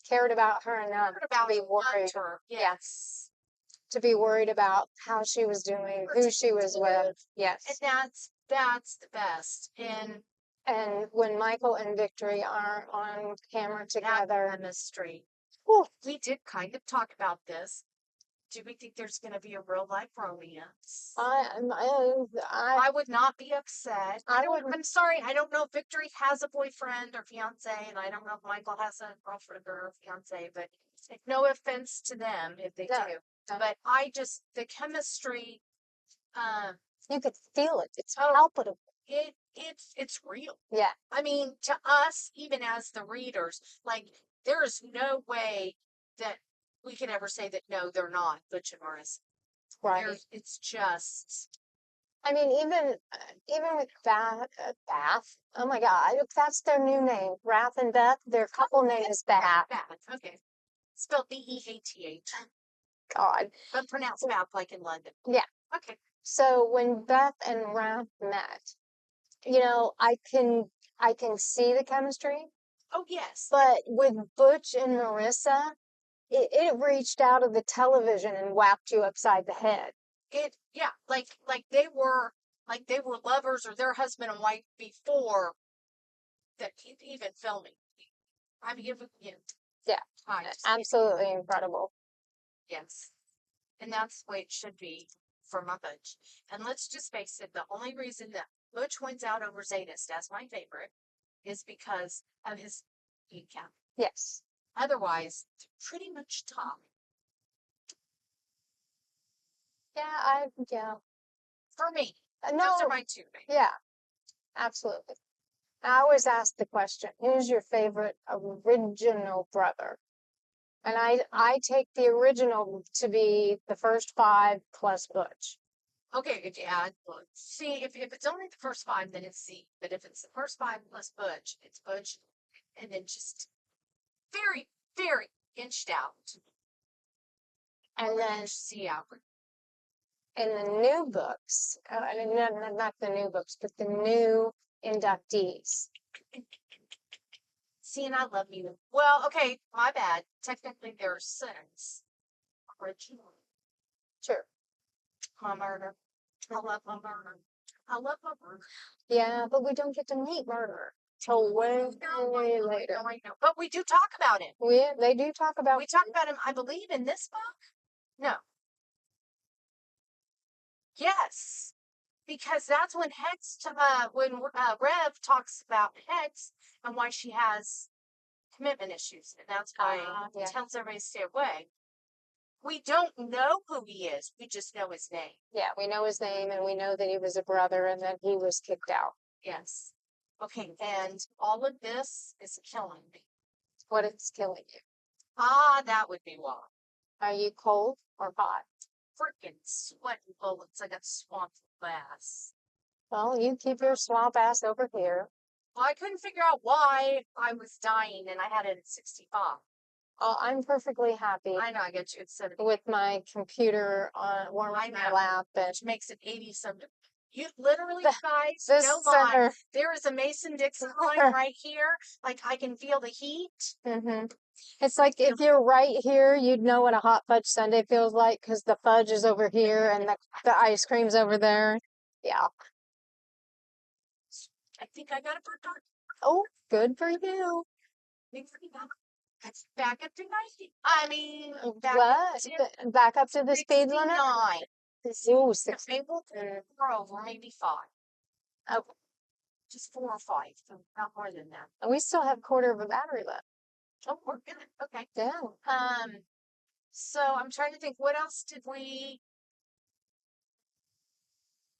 Cared about her enough to be worried. Her. Yes. To be worried about how she was doing, who she was with. Yes. And that's the best. And when Michael and Victory are on camera together. Chemistry. Whew. We did kind of talk about this. Do we think there's going to be a real life romance? I would not be upset. I'm sorry. I don't know if Victory has a boyfriend or fiance, and I don't know if Michael has a girlfriend or fiance, but no offense to them if they do. But the chemistry. You could feel it. It's palpable. it's real. Yeah. I mean, to us, even as the readers, like there is no way that we can ever say that no, they're not Butch and Marissa. Right. It's just. I mean, even with Bath. Oh my God, that's their new name, Wrath and Beth. Their couple name is Bath. Bath. Okay, spelled Beath. God, but pronounced Bath like in London. Yeah. Okay. So when Beth and Wrath met, you know, I can see the chemistry, Oh yes. but with Butch and Marissa, it reached out of the television and whacked you upside the head. Yeah, like they were lovers or their husband and wife before that even filming. I mean, Yeah, absolutely incredible. Yes, and that's the way it should be for my Butch. And let's just face it, the only reason that Butch wins out over Zadist as my favorite is because of his beat count. Yes. Otherwise, pretty much top. Yeah. For me, No, those are my two. Yeah, absolutely. I always ask the question, who's your favorite original brother? And I take the original to be the first 5 plus Butch. Okay, if you add C, if it's only the first 5, then it's C. But if it's the first 5 plus Butch, it's Butch, and then just very, very inched out. And then C out. in the new books, not the new books, but the new inductees. See, and I love you. Well, okay, my bad. Technically, there are 6 original. Sure. My murder. I love my murder. I love my murder. Yeah, but we don't get to meet murder till way later. But we do talk about him. They do talk about. We talk about him, I believe, in this book. No. Yes, because that's when Rev talks about Hex and why she has commitment issues, and that's why he tells everybody to stay away. We don't know who he is. We just know his name. Yeah, we know his name, and we know that he was a brother, and that he was kicked out. Yes. Okay, and all of this is killing me. What is killing you? That would be why. Are you cold or hot? Freaking sweating bullets. I got swamp bass. Well, you keep your swamp ass over here. Well, I couldn't figure out why I was dying, and I had it at 65. Oh, I'm perfectly happy. I know, I get you. It's 70. With my computer warm in my lap, which makes it 80-something. You literally, guys, no lie. There is a Mason-Dixon line right here. Like, I can feel the heat. Mm-hmm. It's like if you're right here, you'd know what a hot fudge sundae feels like because the fudge is over here and the ice cream's over there. Yeah. I think I got a bird dog. Oh, good for you. That's back up to 90. I mean, back up to the speed limit? 69. Ooh, 6. Maybe 4 over, maybe 5. Okay. Just 4 or 5, so not more than that. And we still have quarter of a battery left. Oh, we're good. Okay. Yeah. So I'm trying to think, what else did we?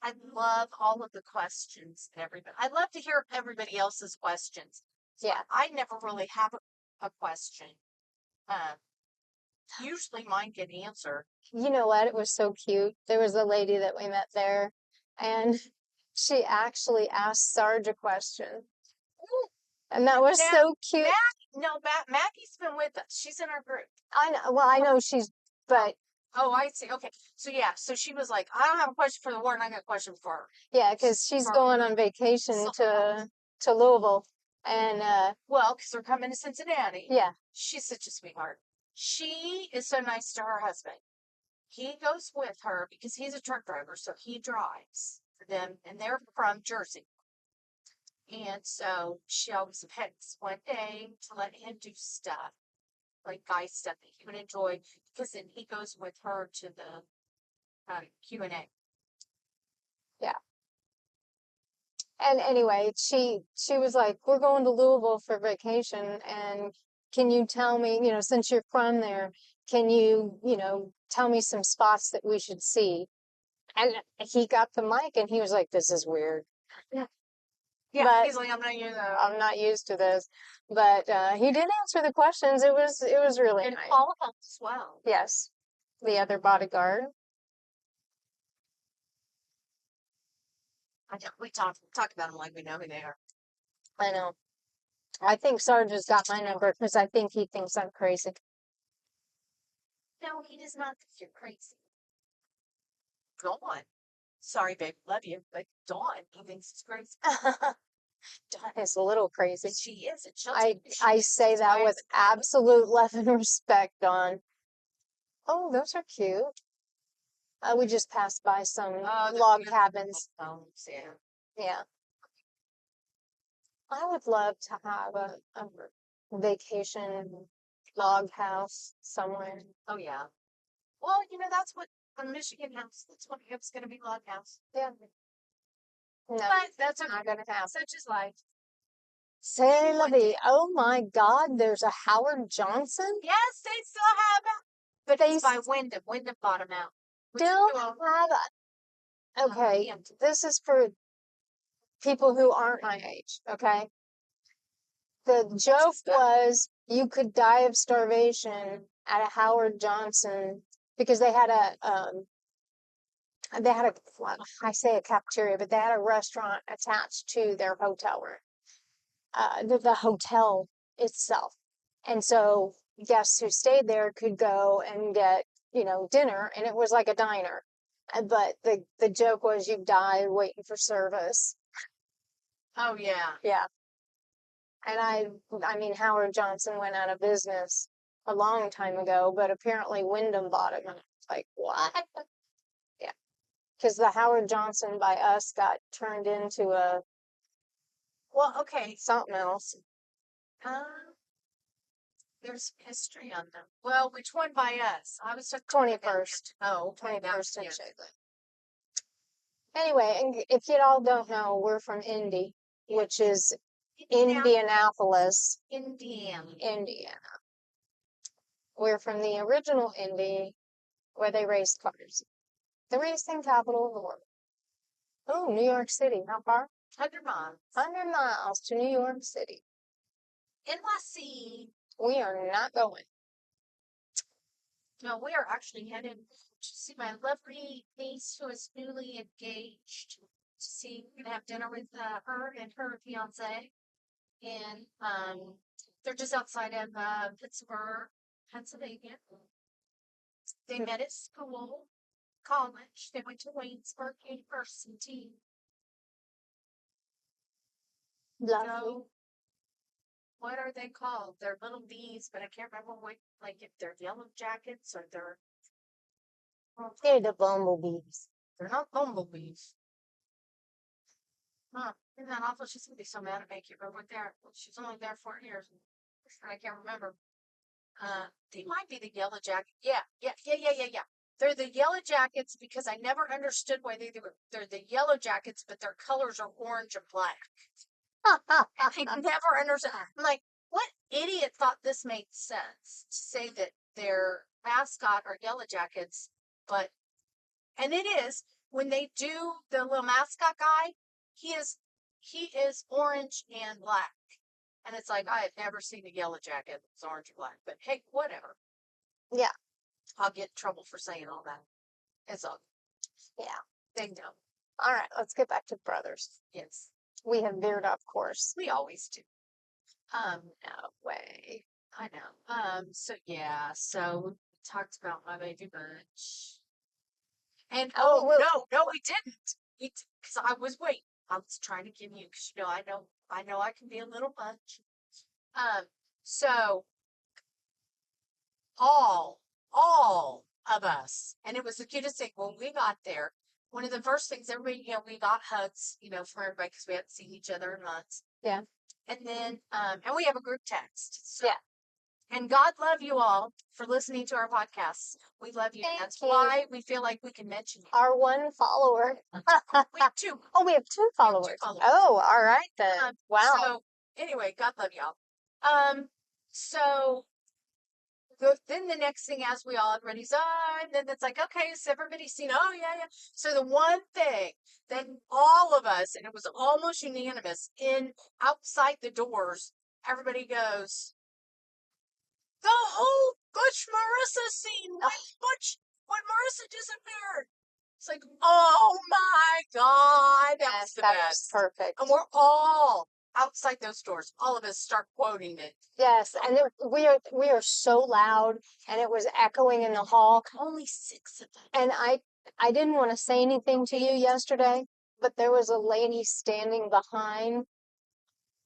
I love all of the questions and everybody. I love to hear everybody else's questions. Yeah. I never really have a question. Usually mine get answered. You know what? It was so cute. There was a lady that we met there, and she actually asked Sarge a question. And that was so cute. Maggie's been with us. She's in our group. I know. Well, I know she's, but. Oh, I see. Okay. So, yeah. So she was like, I don't have a question for the warden. I got a question for her. Yeah, because she's going on vacation to Louisville. And, well, because they're coming to Cincinnati. Yeah. She's such a sweetheart. She is so nice to her husband. He goes with her because he's a truck driver. So he drives for them. And they're from Jersey. And so she always picks one day to let him do stuff, like guy stuff that he would enjoy, because then he goes with her to the Q&A. Yeah. And anyway, she was like, we're going to Louisville for vacation, and can you tell me, since you're from there, can you, tell me some spots that we should see? And he got the mic, and he was like, this is weird. Yeah, but he's like, I'm not used to this. But he did answer the questions. It was really and nice. Paul helped as well. Yes, the other bodyguard. I know, we talk about them like we know who they are. I know. I think Sarge has got my number because I think he thinks I'm crazy. No, he does not think you're crazy. Dawn. Sorry, babe, love you, but Dawn, he thinks it's crazy. Dawn is a little crazy. She is, and she'll I say that with absolute love and respect, Dawn. Oh, those are cute. We just passed by some log cabins. Yeah. Yeah. I would love to have a vacation log house somewhere. Oh, yeah. Well, that's what a Michigan house, that's what it's going to be, log house. Yeah. No, But that's not gonna happen. such is life. Say la vie. Oh my God, there's a Howard Johnson. Yes, they still have it. But They it's by Wyndham. Wyndham bought them out. still have a. Okay, this is for people who aren't my age. Okay. The joke was you could die of starvation at a Howard Johnson because well, I say a cafeteria, but they had a restaurant attached to their hotel room, the hotel itself. And so guests who stayed there could go and get, dinner, and it was like a diner. But the joke was you die waiting for service. Oh, yeah. Yeah. And I mean, Howard Johnson went out of business a long time ago, but apparently Wyndham bought it. And it's like, what? Yeah. Because the Howard Johnson by us got turned into a Well, okay. something else. There's history on them. Well, which one by us? I was 21st. Oh, 21st and Shagley. Anyway, and if you all don't know, we're from Indy, which is Indianapolis, Indiana. We're from the original Indy, where they raced cars. The racing capital of the world. Oh, New York City. How far? 100 miles. 100 miles to New York City. NYC. We are not going. No, we are actually headed to see my lovely niece who is newly engaged. To see, we're gonna have dinner with her and her fiance, and they're just outside of Pittsburgh, Pennsylvania. They met at school, college. They went to Waynesburg University. Lovely. So, what are they called? They're little bees, but I can't remember what, like if they're yellow jackets or They're the bumblebees. they're not bumblebees. Huh. Isn't that awful? She's gonna be so mad at me. I can't remember what they're. She's only there 4 years. I can't remember. They might be the yellow jacket. Yeah. They're the yellow jackets because I never understood why they're the yellow jackets, but their colors are orange and black. I never understood. I'm like, what idiot thought this made sense to say that their mascot are yellow jackets, and it is when they do the little mascot guy, he is orange and black. And it's like, I have never seen a yellow jacket that's orange and black, but hey, whatever. Yeah. I'll get in trouble for saying all that. It's all. Yeah. They know. All right, let's get back to brothers. Yes. We have veered off course. We always do. No way. I know. So yeah, so we talked about my baby bunch. And no, we didn't. Because I was waiting. I was trying to give you, because I know I can be a little much. So all of us, and it was the cutest thing when we got there. One of the first things, everybody, we got hugs, from everybody because we hadn't seen each other in months. Yeah. And then, and we have a group text. So, yeah. And God love you all for listening to our podcasts. We love you. Thank That's you. why we feel like we can mention you. Our one follower. We have 2. Oh, we have 2 followers. Oh, all right then. Wow. So anyway, God love y'all. So then the next thing, as we all everybody's and then it's like, okay, so everybody's seen, oh yeah, yeah. So the one thing that all of us, and it was almost unanimous, in outside the doors, everybody goes, the whole Butch Marissa scene, when Marissa disappeared. It's like, oh my God, that was the best. Perfect. And we're all outside those doors. All of us start quoting it. Yes, and we are so loud, and it was echoing in the hall. Only 6 of them. And I didn't want to say anything to you yesterday, but there was a lady standing behind,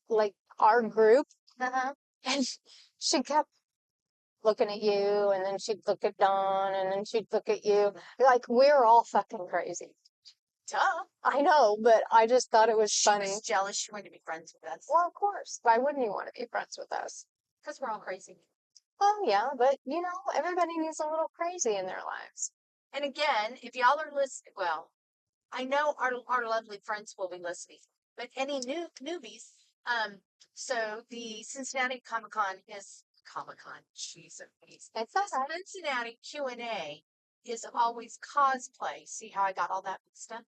like, our group, and she kept looking at you, and then she'd look at Dawn, and then she'd look at you. Like, we're all fucking crazy. Duh. I know, but I just thought it was funny. She was jealous. She wanted to be friends with us. Well, of course. Why wouldn't you want to be friends with us? Because we're all crazy. Well, yeah, but you know, everybody needs a little crazy in their lives. And again, if y'all are listening, well, I know our lovely friends will be listening, but any newbies, so the Cincinnati Comic-Con is Comic-Con. Jeez, it's all right. Cincinnati Q&A is always cosplay. See how I got all that stuff?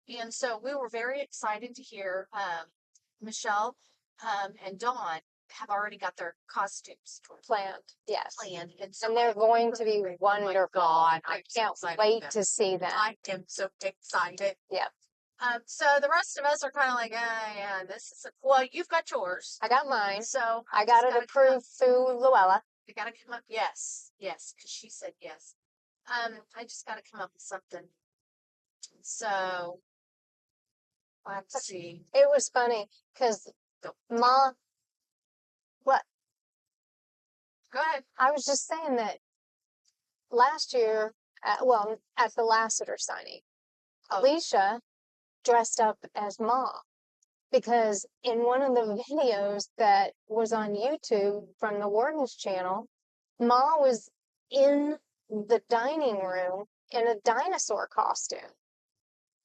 And so we were very excited to hear Michelle and Dawn have already got their costumes planned. Yes. And so and they're going to be wonderful. God, I can't wait to see them. I am so excited. Yeah. So the rest of us are kind of like, yeah, this is well, you've got yours. I got mine. So I got it approved through Luella. I gotta come up. Yes, because she said yes. I just gotta come up with something. So let's see. It was funny because Ma. What? Go ahead. I was just saying that last year, at the Lassiter signing, Alicia dressed up as Ma, because in one of the videos that was on YouTube from the Warden's channel, Ma was in the dining room in a dinosaur costume.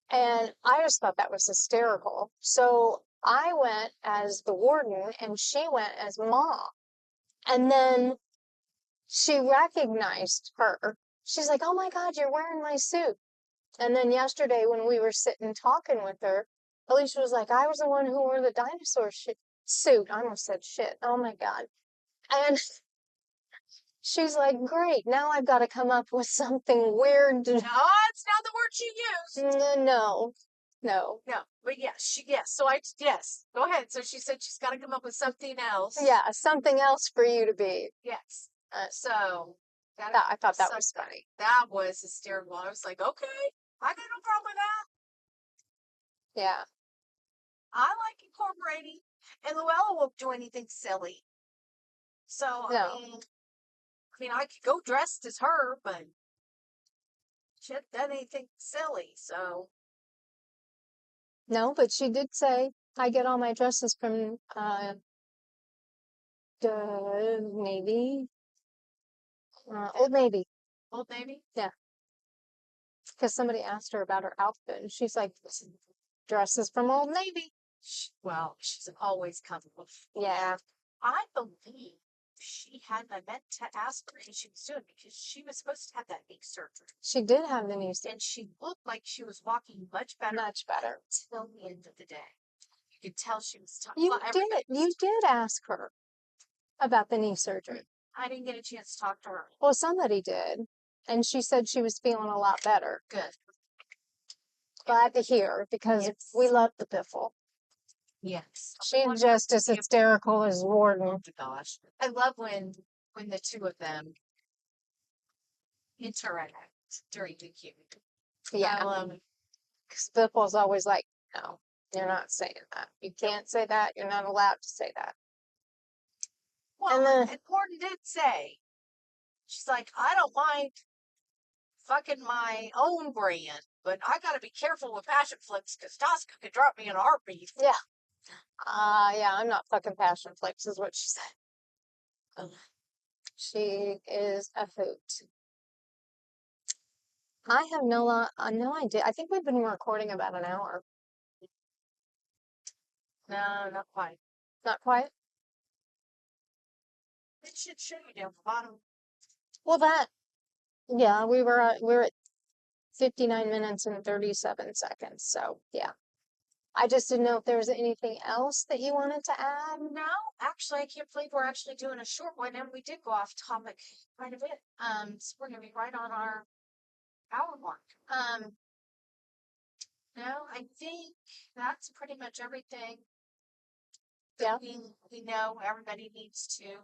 And I just thought that was hysterical. So I went as the Warden and she went as Ma. And then she recognized her. She's like, oh my God, you're wearing my suit. And then yesterday when we were sitting talking with her, Alicia was like, I was the one who wore the dinosaur suit. I almost said shit. Oh my God. And she's like, great. Now I've got to come up with something weird. No, it's not the word she used. No. But yes, So yes, go ahead. So she said she's got to come up with something else. Yeah, something else for you to be. Yes. So I thought that was funny. That was hysterical. I was like, okay, I got no problem with that. Yeah. I like incorporating, and Luella won't do anything silly. So no. I mean, I could go dressed as her, but she hasn't done anything silly. So no, but she did say I get all my dresses from Navy. Old Navy. Old Navy? Yeah. Because somebody asked her about her outfit, and she's like, dresses from Old Navy. Well, she's always comfortable. Yeah. I believe she had, I meant to ask her what she was doing, because she was supposed to have that knee surgery. She did have the knee surgery. And she looked like she was walking much better. Much better. Till the end of the day. You could tell she was talking. You did ask her about the knee surgery. I didn't get a chance to talk to her. Well, somebody did. And she said she was feeling a lot better. Good. Glad to hear, because we love the Biffle. Yes. She's just as hysterical as Warden. Oh my gosh. I love when the two of them interact during the Q. Yeah. Because Biffle's always like, no, you're not saying that. You can't say that. You're not allowed to say that. Well, and Warden did say, she's like, I don't mind fucking my own brand, but I gotta be careful with passion flicks, because Tosca could drop me in a heartbeat. Yeah. Yeah, I'm not fucking passion flicks, is what she said. She is a hoot. I have no idea. I think we've been recording about an hour. No, not quite. Not quite? It should show you down the bottom. Well, yeah, we're at 59 minutes and 37 seconds. So yeah, I just didn't know if there was anything else that you wanted to add. No, actually, I can't believe we're actually doing a short one, and we did go off topic quite a bit. So we're gonna be right on our hour mark. No, I think that's pretty much everything Yeah. that we know everybody needs to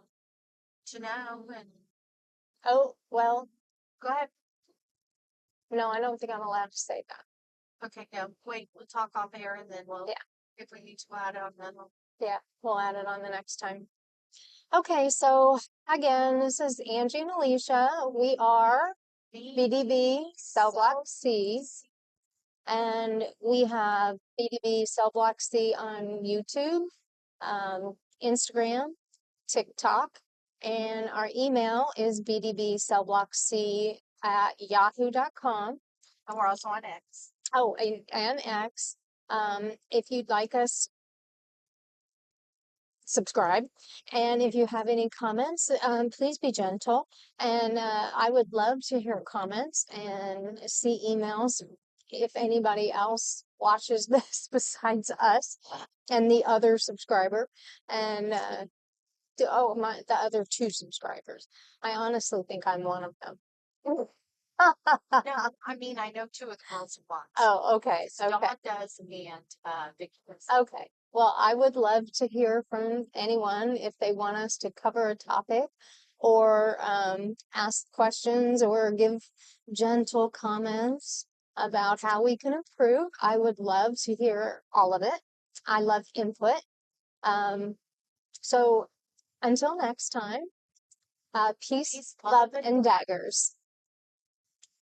know. And Oh, well, go ahead. no, I don't think I'm allowed to say that. Okay, no, wait, we'll talk off air, and then Yeah. if we need to add it on, then We'll add it on the next time. Okay, so again, this is Angie and Alicia. We are BDB Cell Block C, and we have BDB Cell Block C on YouTube, Instagram, TikTok, and our email is bdbcellblockc@yahoo.com. And we're also on X. Oh, and X. If you'd like us, subscribe. And if you have any comments, please be gentle. And I would love to hear comments and see emails if anybody else watches this besides us and the other subscriber. And the other 2 subscribers. I honestly think I'm one of them. No, I mean, I know 2 of the girls who watch. Oh, okay. Stella Okay. does, and Vicky does. Okay. Well, I would love to hear from anyone if they want us to cover a topic or ask questions or give gentle comments about how we can improve. I would love to hear all of it. I love input. So until next time, peace, love, and daggers.